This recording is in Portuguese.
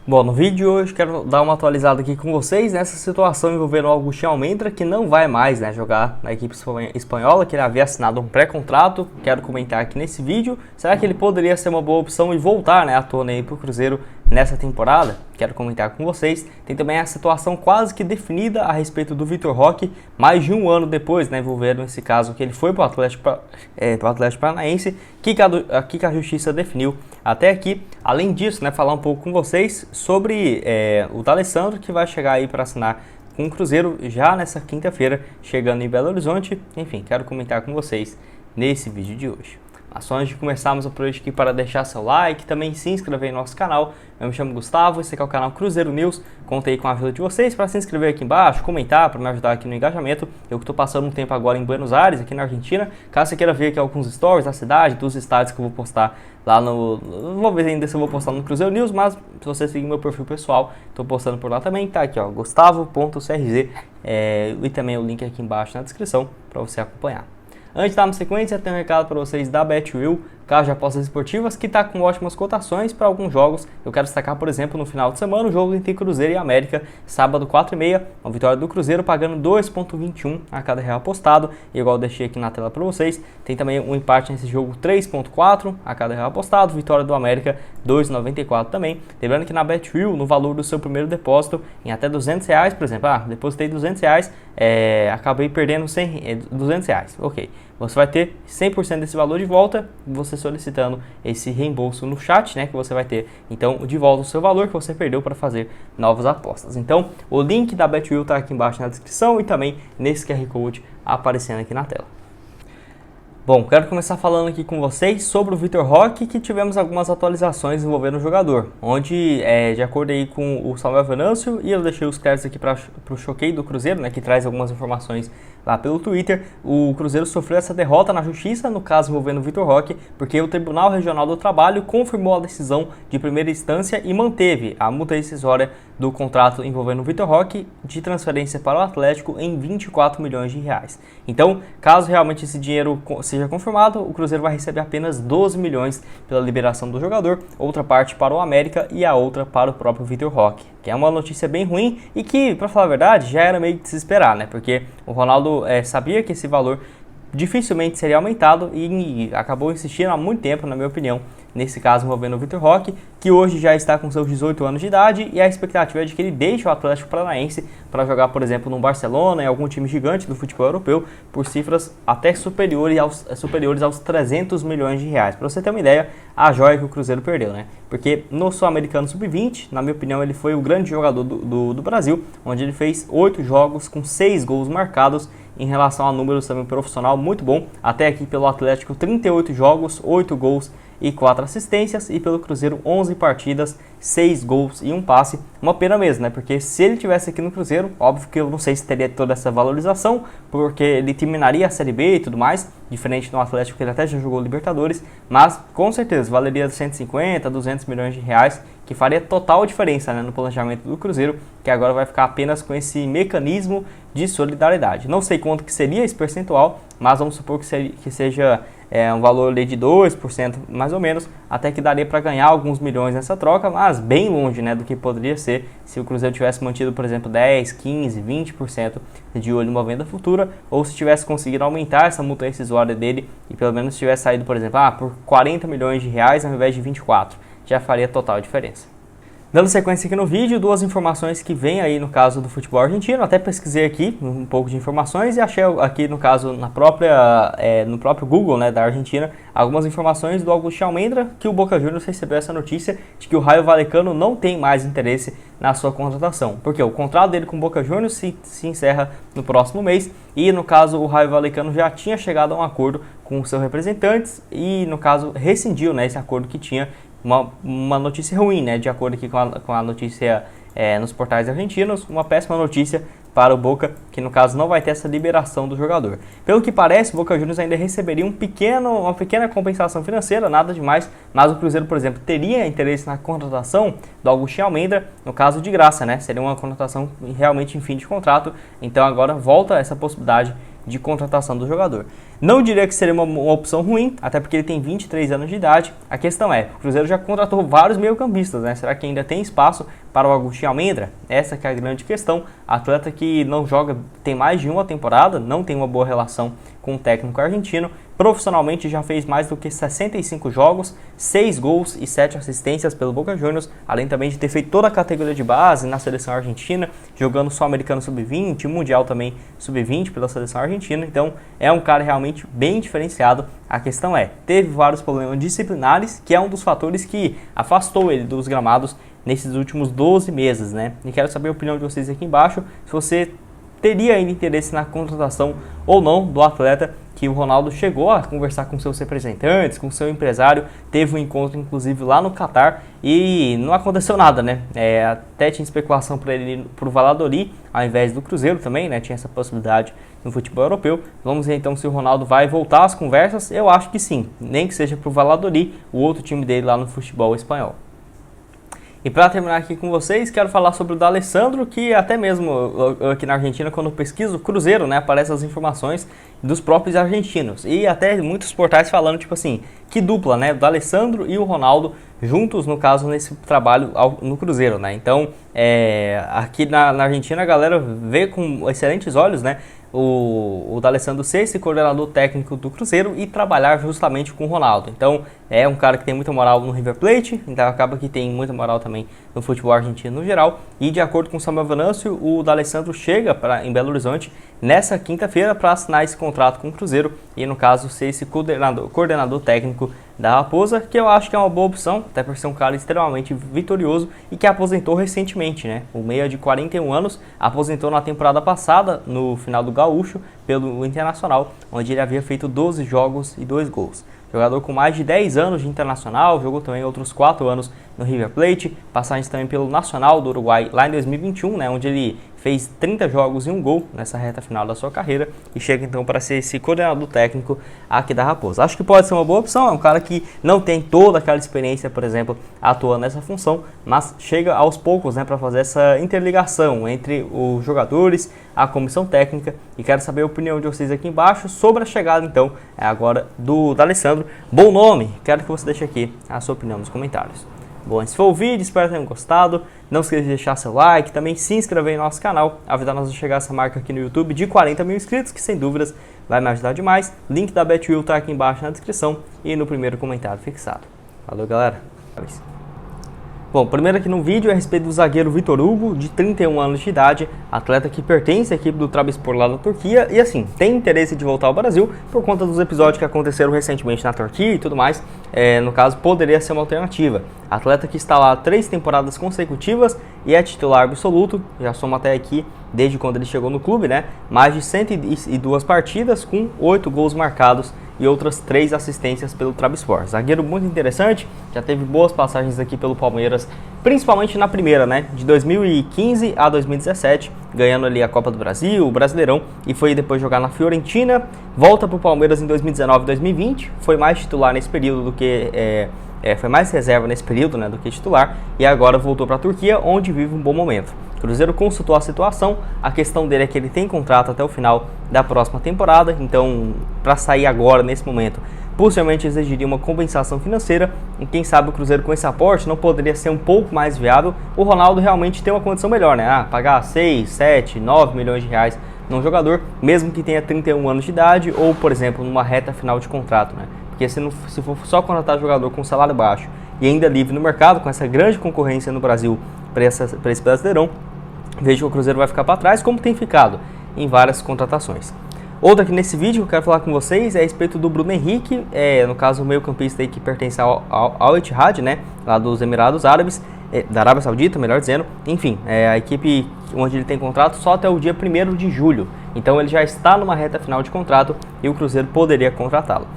Bom, no vídeo de hoje quero dar uma atualizada aqui com vocês nessa situação envolvendo o Agustín Almendra, que não vai mais jogar na equipe espanhola, que ele havia assinado um pré-contrato. Quero comentar aqui nesse vídeo, será que ele poderia ser uma boa opção e voltar à tona aí para o Cruzeiro nessa temporada? Quero comentar com vocês. Tem também a situação quase que definida a respeito do Vitor Roque, mais de um ano depois, envolvendo esse caso que ele foi para o Atlético Paranaense, que a Justiça definiu até aqui. Além disso, falar um pouco com vocês sobre o D'Alessandro, que vai chegar aí para assinar com o Cruzeiro já nessa quinta-feira, chegando em Belo Horizonte. Enfim, quero comentar com vocês nesse vídeo de hoje. Mas só antes de começarmos o projeto aqui, para deixar seu like, também se inscrever no nosso canal. Eu me chamo Gustavo, esse aqui é o canal Cruzeiro News. Contei com a ajuda de vocês para se inscrever aqui embaixo, comentar, para me ajudar aqui no engajamento. Eu que estou passando um tempo agora em Buenos Aires, aqui na Argentina. Caso você queira ver aqui alguns stories da cidade, dos estádios que eu vou postar lá no... Vou ver ainda se eu vou postar no Cruzeiro News, mas se você seguir meu perfil pessoal, estou postando por lá também. Tá aqui, ó, gustavo.crz, e também o link aqui embaixo na descrição para você acompanhar. Antes de dar uma sequência, tenho um recado para vocês da BetWill, casa de apostas esportivas, que está com ótimas cotações para alguns jogos. Eu quero destacar, por exemplo, no final de semana, o jogo entre Cruzeiro e América, sábado 4h30, uma vitória do Cruzeiro pagando 2,21 a cada real apostado, igual eu deixei aqui na tela para vocês. Tem também um empate nesse jogo, 3,4 a cada real apostado, vitória do América, 2,94 também. Lembrando que na BetWill, no valor do seu primeiro depósito, em até R$200, por exemplo, depositei R$200, acabei perdendo 200 reais, ok. Você vai ter 100% desse valor de volta, você solicitando esse reembolso no chat, que você vai ter, então, de volta o seu valor que você perdeu para fazer novas apostas. Então, o link da BetWill está aqui embaixo na descrição e também nesse QR Code aparecendo aqui na tela. Bom, quero começar falando aqui com vocês sobre o Vitor Roque, que tivemos algumas atualizações envolvendo o jogador, onde, de acordo aí com o Samuel Venâncio, e eu deixei os créditos aqui para o Choquei do Cruzeiro, que traz algumas informações lá pelo Twitter, o Cruzeiro sofreu essa derrota na Justiça, no caso envolvendo o Vitor Roque, porque o Tribunal Regional do Trabalho confirmou a decisão de primeira instância e manteve a multa rescisória do contrato envolvendo o Vitor Roque de transferência para o Atlético em 24 milhões de reais. Então, caso realmente esse dinheiro seja confirmado, o Cruzeiro vai receber apenas 12 milhões pela liberação do jogador, outra parte para o América e a outra para o próprio Vitor Roque, que é uma notícia bem ruim e que, para falar a verdade, já era meio de se esperar, porque o Ronaldo sabia que esse valor dificilmente seria aumentado e acabou insistindo há muito tempo, na minha opinião, nesse caso envolvendo o Vitor Roque, que hoje já está com seus 18 anos de idade e a expectativa é de que ele deixe o Atlético Paranaense para jogar, por exemplo, no Barcelona, em algum time gigante do futebol europeu, por cifras até superiores aos 300 milhões de reais. Para você ter uma ideia, a joia que o Cruzeiro perdeu, porque no Sul-Americano Sub-20, na minha opinião, ele foi o grande jogador do Brasil, onde ele fez 8 jogos com 6 gols marcados, em relação a números também profissional muito bom. Até aqui pelo Atlético, 38 jogos, 8 gols e 4 assistências, e pelo Cruzeiro 11 partidas, 6 gols e 1 passe. Uma pena mesmo, porque se ele tivesse aqui no Cruzeiro, óbvio que eu não sei se teria toda essa valorização, porque ele terminaria a Série B e tudo mais, diferente do Atlético, que ele até já jogou Libertadores, mas com certeza valeria 150, 200 milhões de reais, que faria total diferença no planejamento do Cruzeiro, que agora vai ficar apenas com esse mecanismo de solidariedade. Não sei quanto que seria esse percentual, mas vamos supor que seja um valor de 2%, mais ou menos, até que daria para ganhar alguns milhões nessa troca, mas bem longe do que poderia ser se o Cruzeiro tivesse mantido, por exemplo, 10, 15, 20% de olho numa venda futura, ou se tivesse conseguido aumentar essa multa rescisória dele e pelo menos tivesse saído, por exemplo, por 40 milhões de reais ao invés de 24, já faria total diferença. Dando sequência aqui no vídeo, duas informações que vêm aí no caso do futebol argentino. Até pesquisei aqui um pouco de informações e achei aqui no caso no próprio Google da Argentina algumas informações do Agustín Almendra, que o Boca Juniors recebeu essa notícia de que o Rayo Vallecano não tem mais interesse na sua contratação, porque o contrato dele com o Boca Juniors se encerra no próximo mês e no caso o Rayo Vallecano já tinha chegado a um acordo com os seus representantes e no caso rescindiu esse acordo que tinha. Uma notícia ruim, de acordo aqui com a notícia nos portais argentinos, uma péssima notícia para o Boca, que no caso não vai ter essa liberação do jogador. Pelo que parece, o Boca Juniors ainda receberia uma pequena compensação financeira, nada demais, mas o Cruzeiro, por exemplo, teria interesse na contratação do Agustín Almendra, no caso de graça, seria uma contratação realmente em fim de contrato, então agora volta essa possibilidade de contratação do jogador. Não diria que seria uma opção ruim, até porque ele tem 23 anos de idade. A questão é, o Cruzeiro já contratou vários meio-campistas, né? Será que ainda tem espaço para o Agustinho Almendra? Essa que é a grande questão. Atleta que não joga, tem mais de uma temporada, não tem uma boa relação com o técnico argentino. Profissionalmente já fez mais do que 65 jogos, 6 gols e 7 assistências pelo Boca Juniors, além também de ter feito toda a categoria de base na seleção argentina, jogando Sul-Americano Sub-20, Mundial também Sub-20 pela seleção argentina. Então é um cara realmente bem diferenciado. A questão é, teve vários problemas disciplinares, que é um dos fatores que afastou ele dos gramados nesses últimos 12 meses, né? E quero saber a opinião de vocês aqui embaixo, se você teria ainda interesse na contratação ou não do atleta, que o Ronaldo chegou a conversar com seus representantes, com seu empresário, teve um encontro inclusive lá no Catar e não aconteceu nada, né? Até tinha especulação para ele ir para o Valladolid ao invés do Cruzeiro também, né? Tinha essa possibilidade no futebol europeu. Vamos ver então se o Ronaldo vai voltar às conversas. Eu acho que sim, nem que seja para o Valladolid, o outro time dele lá no futebol espanhol. E para terminar aqui com vocês, quero falar sobre o D'Alessandro, que até mesmo aqui na Argentina, quando eu pesquiso o Cruzeiro, né, aparecem as informações dos próprios argentinos. E até muitos portais falando, tipo assim, que dupla, né, o D'Alessandro e o Ronaldo juntos, no caso, nesse trabalho no Cruzeiro, né. Então, aqui na Argentina a galera vê com excelentes olhos, né, o D'Alessandro ser esse coordenador técnico do Cruzeiro e trabalhar justamente com o Ronaldo. Então é um cara que tem muita moral no River Plate, então acaba que tem muita moral também no futebol argentino no geral. E de acordo com o Samuel Venâncio, o D'Alessandro chega em Belo Horizonte nessa quinta-feira para assinar esse contrato com o Cruzeiro e, no caso, ser esse coordenador técnico da Raposa, que eu acho que é uma boa opção, até por ser um cara extremamente vitorioso e que aposentou recentemente, né? O meia de 41 anos aposentou na temporada passada, no final do Gaúcho, pelo Internacional, onde ele havia feito 12 jogos e 2 gols. Jogador com mais de 10 anos de Internacional, jogou também outros 4 anos no River Plate, passagens também pelo Nacional do Uruguai lá em 2021, né, onde ele fez 30 jogos e 1 gol nessa reta final da sua carreira e chega então para ser esse coordenador técnico aqui da Raposa. Acho que pode ser uma boa opção, é um cara que não tem toda aquela experiência, por exemplo, atuando nessa função, mas chega aos poucos, né, para fazer essa interligação entre os jogadores, a comissão técnica, e quero saber a opinião de vocês aqui embaixo sobre a chegada então agora do D'Alessandro. Bom nome, quero que você deixe aqui a sua opinião nos comentários. Bom, esse foi o vídeo, espero que tenham gostado. Não esqueça de deixar seu like, também se inscrever no nosso canal, ajudar-nos a chegar a essa marca aqui no YouTube de 40 mil inscritos, que sem dúvidas vai me ajudar demais. Link da BetWill tá aqui embaixo na descrição e no primeiro comentário fixado. Valeu, galera. Bom, primeiro aqui no vídeo é a respeito do zagueiro Vitor Hugo, de 31 anos de idade, atleta que pertence à equipe do Trabzonspor lá da Turquia e assim, tem interesse de voltar ao Brasil por conta dos episódios que aconteceram recentemente na Turquia e tudo mais, no caso poderia ser uma alternativa. Atleta que está lá 3 temporadas consecutivas e é titular absoluto, já soma até aqui desde quando ele chegou no clube, né? Mais de 102 partidas com 8 gols marcados e outras 3 assistências pelo Trabzonspor. Zagueiro muito interessante, já teve boas passagens aqui pelo Palmeiras, principalmente na primeira, né? De 2015 a 2017, ganhando ali a Copa do Brasil, o Brasileirão, e foi depois jogar na Fiorentina, volta para o Palmeiras em 2019 e 2020, foi mais titular nesse período do que... foi mais reserva nesse período, né, do que titular, e agora voltou para a Turquia, onde vive um bom momento. O Cruzeiro consultou a situação, a questão dele é que ele tem contrato até o final da próxima temporada, então para sair agora, nesse momento, possivelmente exigiria uma compensação financeira, e quem sabe o Cruzeiro com esse aporte não poderia ser um pouco mais viável, o Ronaldo realmente ter uma condição melhor, né, pagar 6, 7, 9 milhões de reais num jogador, mesmo que tenha 31 anos de idade, ou por exemplo, numa reta final de contrato, né. Porque se for só contratar jogador com salário baixo e ainda livre no mercado, com essa grande concorrência no Brasil para esse Brasileirão, vejo que o Cruzeiro vai ficar para trás, como tem ficado em várias contratações. Outra aqui nesse vídeo que eu quero falar com vocês é a respeito do Bruno Henrique, no caso o meio-campista aí que pertence ao Etihad, né, lá dos Emirados Árabes, da Arábia Saudita, melhor dizendo. Enfim, a equipe onde ele tem contrato só até o dia 1º de julho. Então ele já está numa reta final de contrato e o Cruzeiro poderia contratá-lo.